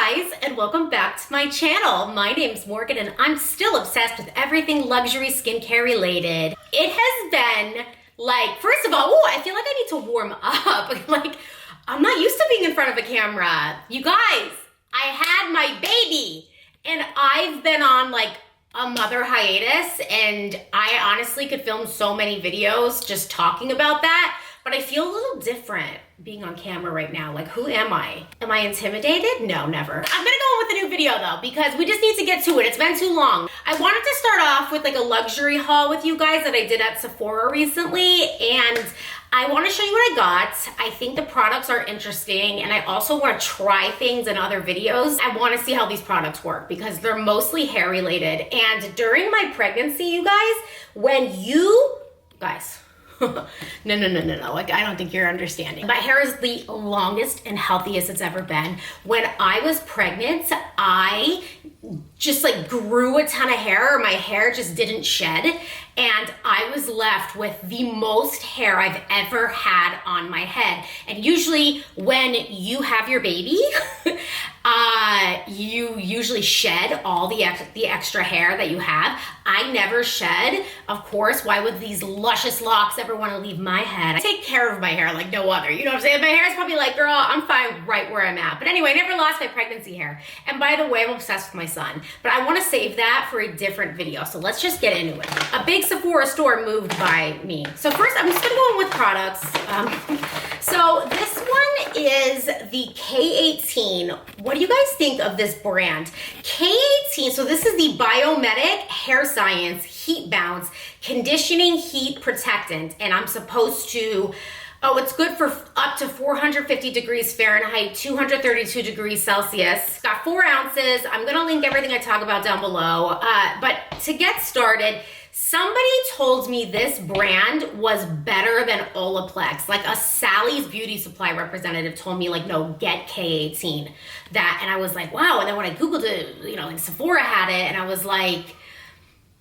guys, and welcome back to my channel. My name's Morgan and I'm still obsessed with everything luxury skincare related. It has been like, first of all, I feel like I need to warm up. Like, I'm not used to being in front of a camera. You guys, I had my baby and I've been on like a mother hiatus, and I honestly could film so many videos just talking about that, but I feel a little different being on camera right now. Like, who am I? Am I intimidated? No, never. I'm gonna go with a new video though, because we just need to get to it. It's been too long. I wanted to start off with like a luxury haul with you guys that I did at Sephora recently, and I want to show you what I got. I think the products are interesting, and I also want to try things in other videos. I want to see how these products work because they're mostly hair related. And during my pregnancy, you guys, when you guys, no. Like, I don't think you're understanding. My hair is the longest and healthiest it's ever been. When I was pregnant, I just like grew a ton of hair. My hair just didn't shed, and I was left with the most hair I've ever had on my head. And usually when you have your baby, you usually shed all the extra hair that you have. I never shed. Of course, why would these luscious locks ever want to leave my head? I take care of my hair like no other. You know what I'm saying? My hair is probably like, girl, I'm fine right where I'm at. But anyway, I never lost my pregnancy hair. And by the way, I'm obsessed with my son. But I want to save that for a different video. So let's just get into it. A big Sephora store moved by me. So first, I'm just going to go in with products. So this one is the K18. What do you guys think of this brand? K18, so this is the Biomimetic Hairscience HeatBounce Conditioning Heat Protectant. And I'm supposed to, it's good for up to 450 degrees Fahrenheit, 232 degrees Celsius. It's got 4 ounces. I'm gonna link everything I talk about down below. But to get started, somebody told me this brand was better than Olaplex. Like a Sally's Beauty Supply representative told me, like, no, get K18. That, and I was like, wow. And then when I Googled it, you know, like Sephora had it, and I was like,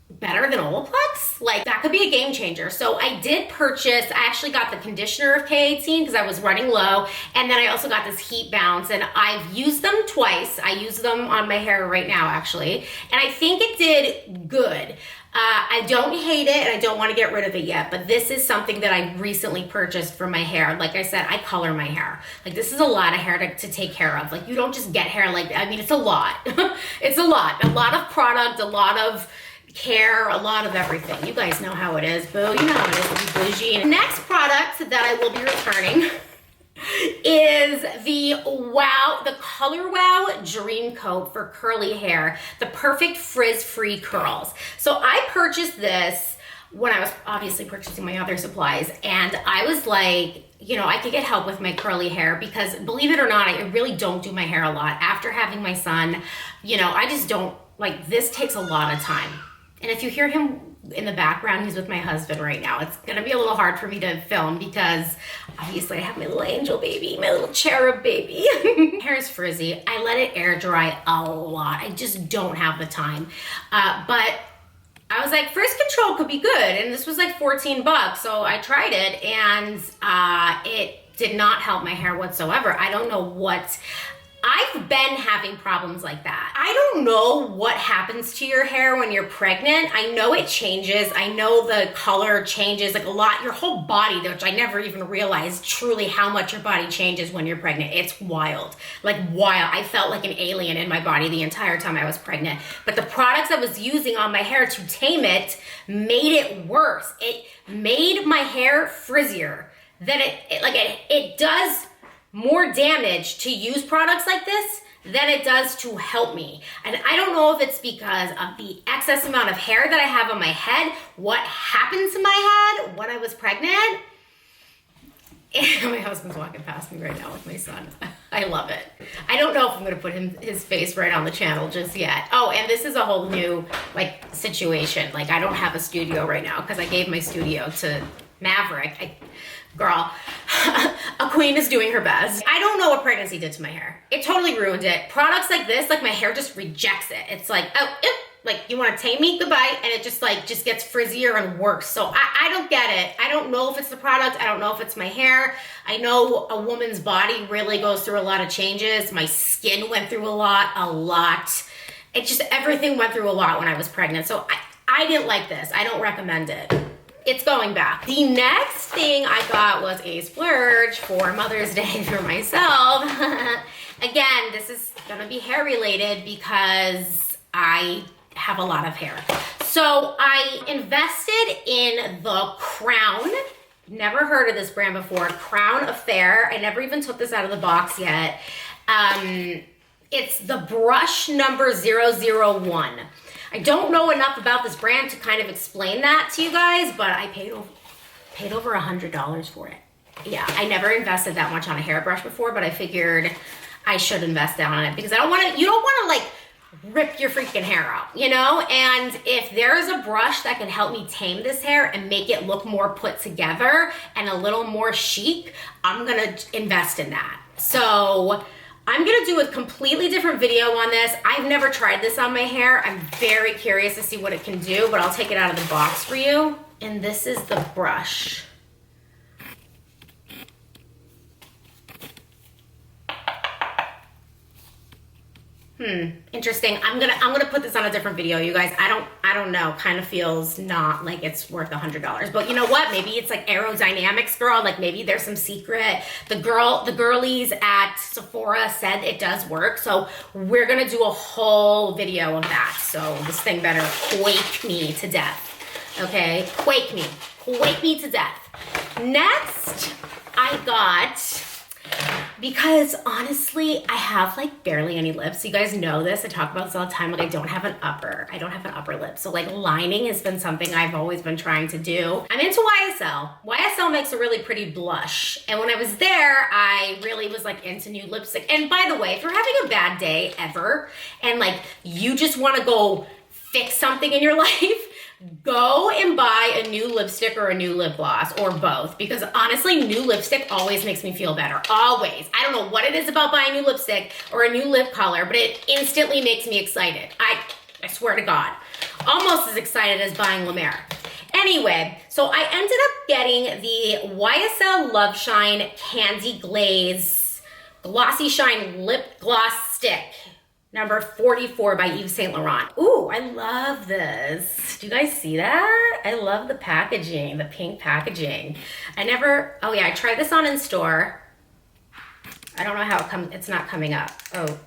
better than Olaplex? Like, that could be a game changer. So I did purchase, I actually got the conditioner of K18 because I was running low. And then I also got this HeatBounce, and I've used them twice. I use them on my hair right now, actually. And I think it did good. I don't hate it, and I don't want to get rid of it yet, but this is something that I recently purchased for my hair. Like I said, I color my hair. Like, this is a lot of hair to take care of. Like, you don't just get hair like, I mean, it's a lot. It's a lot of product, a lot of care, a lot of everything. You guys know how it is, boo. You know how it is to be bougie. Next product that I will be returning is the Color Wow Dream Coat for curly hair, the perfect frizz-free curls. So I purchased this when I was obviously purchasing my other supplies, and I was like, you know, I could get help with my curly hair because, believe it or not, I really don't do my hair a lot. After having my son, you know, I just don't, like, this takes a lot of time. And if you hear him in the background, he's with my husband right now. It's gonna be a little hard for me to film because obviously I have my little angel baby, my little cherub baby. Hair is frizzy. I let it air dry a lot. I just don't have the time. But I was like, frizz control could be good. And this was like 14 bucks. So I tried it, and it did not help my hair whatsoever. I don't know what, I've been having problems like that. I don't know what happens to your hair when you're pregnant. I know it changes. I know the color changes like a lot. Your whole body, which I never even realized truly how much your body changes when you're pregnant. It's wild, like wild. I felt like an alien in my body the entire time I was pregnant. But the products I was using on my hair to tame it made it worse. It made my hair frizzier. Then it does more damage to use products like this than it does to help me. And I don't know if it's because of the excess amount of hair that I have on my head, what happened to my head when I was pregnant. And my husband's walking past me right now with my son. I love it. I don't know if I'm gonna put his face right on the channel just yet. Oh, and this is a whole new like situation. Like, I don't have a studio right now because I gave my studio to Maverick. Girl, a queen is doing her best. I don't know what pregnancy did to my hair. It totally ruined it. Products like this, like my hair just rejects it. It's like, oh, like, you want to tame me? Goodbye. And it just gets frizzier and worse. So I don't get it. I don't know if it's the product. I don't know if it's my hair. I know a woman's body really goes through a lot of changes. My skin went through a lot. It just, everything went through a lot when I was pregnant. So I didn't like this. I don't recommend it. It's going back. The next thing I got was a splurge for Mother's Day for myself. Again, this is gonna be hair related because I have a lot of hair. So I invested in the Crown. Never heard of this brand before. Crownaffair. I never even took this out of the box yet. It's the brush number 001. I don't know enough about this brand to kind of explain that to you guys, but I paid over $100 for it. Yeah, I never invested that much on a hairbrush before, but I figured I should invest on it because you don't want to like rip your freaking hair out, you know? And if there is a brush that can help me tame this hair and make it look more put together and a little more chic, I'm gonna invest in that. So I'm gonna do a completely different video on this. I've never tried this on my hair. I'm very curious to see what it can do, but I'll take it out of the box for you. And this is the brush. Interesting. I'm gonna put this on a different video, you guys. I don't know. Kind of feels not like it's worth $100. But you know what? Maybe it's like aerodynamics, girl. Like maybe there's some secret. The girlies at Sephora said it does work. So we're gonna do a whole video of that. So this thing better quake me to death. Okay? Quake me to death. Next, I got, because honestly, I have like barely any lips. You guys know this. I talk about this all the time. Like I don't have an upper lip. So like lining has been something I've always been trying to do. I'm into YSL. YSL makes a really pretty blush. And when I was there, I really was like into new lipstick. And by the way, if you're having a bad day ever, and like you just want to go fix something in your life, go and buy a new lipstick or a new lip gloss or both, because honestly, new lipstick always makes me feel better. Always. I don't know what it is about buying new lipstick or a new lip color, but it instantly makes me excited. I swear to God. Almost as excited as buying La Mer. Anyway, so I ended up getting the YSL Love Shine Candy Glaze Glossy Shine Lip Gloss Stick. Number 44 by Yves Saint Laurent. Ooh, I love this. Do you guys see that? I love the packaging, the pink packaging. I tried this on in store. I don't know how it comes, it's not coming up. Oh,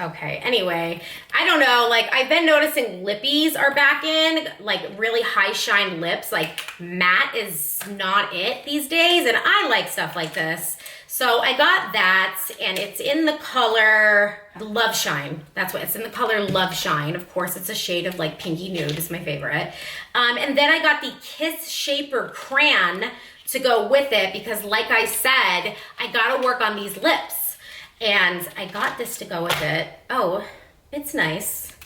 okay. Anyway, I don't know, like I've been noticing lippies are back in, like really high shine lips, like matte is not it these days, and I like stuff like this. So I got that, and it's in the color Love Shine. That's what it's in, the color Love Shine. Of course, it's a shade of like pinky nude is my favorite. And then I got the Kiss Shaper Crayon to go with it because like I said, I gotta work on these lips. And I got this to go with it. Oh, it's nice.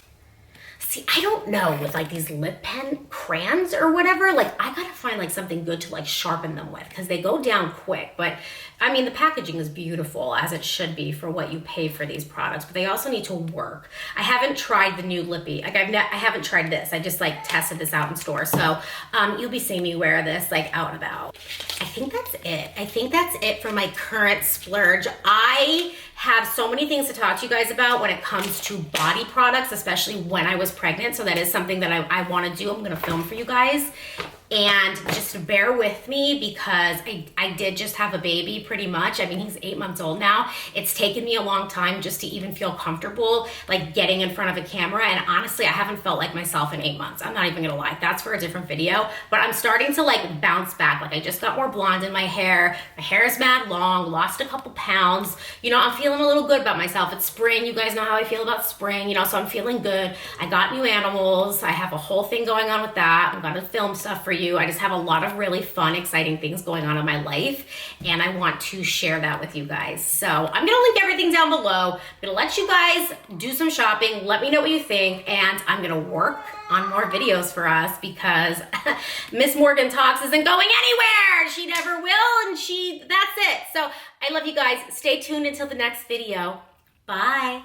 See, I don't know with like these lip pen crayons or whatever, like I gotta find like something good to like sharpen them with because they go down quick. But I mean, the packaging is beautiful as it should be for what you pay for these products, but they also need to work. I haven't tried the new lippy. Like I haven't tried this. I just like tested this out in store. So you'll be seeing me wear this like out and about. I think that's it. I think that's it for my current splurge. I have so many things to talk to you guys about when it comes to body products, especially when I was pregnant. So that is something that I want to do. I'm going to film for you guys. And just bear with me because I did just have a baby pretty much. I mean, he's 8 months old now. It's taken me a long time just to even feel comfortable like getting in front of a camera. And honestly, I haven't felt like myself in 8 months. I'm not even gonna lie. That's for a different video. But I'm starting to like bounce back. Like I just got more blonde in my hair. My hair is mad long, lost a couple pounds. You know, I'm feeling a little good about myself. It's spring. You guys know how I feel about spring, you know, so I'm feeling good. I got new animals. I have a whole thing going on with that. I'm gonna film stuff for you. I just have a lot of really fun, exciting things going on in my life, and I want to share that with you guys. So I'm gonna link everything down below. I'm gonna let you guys do some shopping. Let me know what you think, and I'm gonna work on more videos for us because Miss Morgan Talks isn't going anywhere. She never will, and that's it. So I love you guys. Stay tuned until the next video. Bye.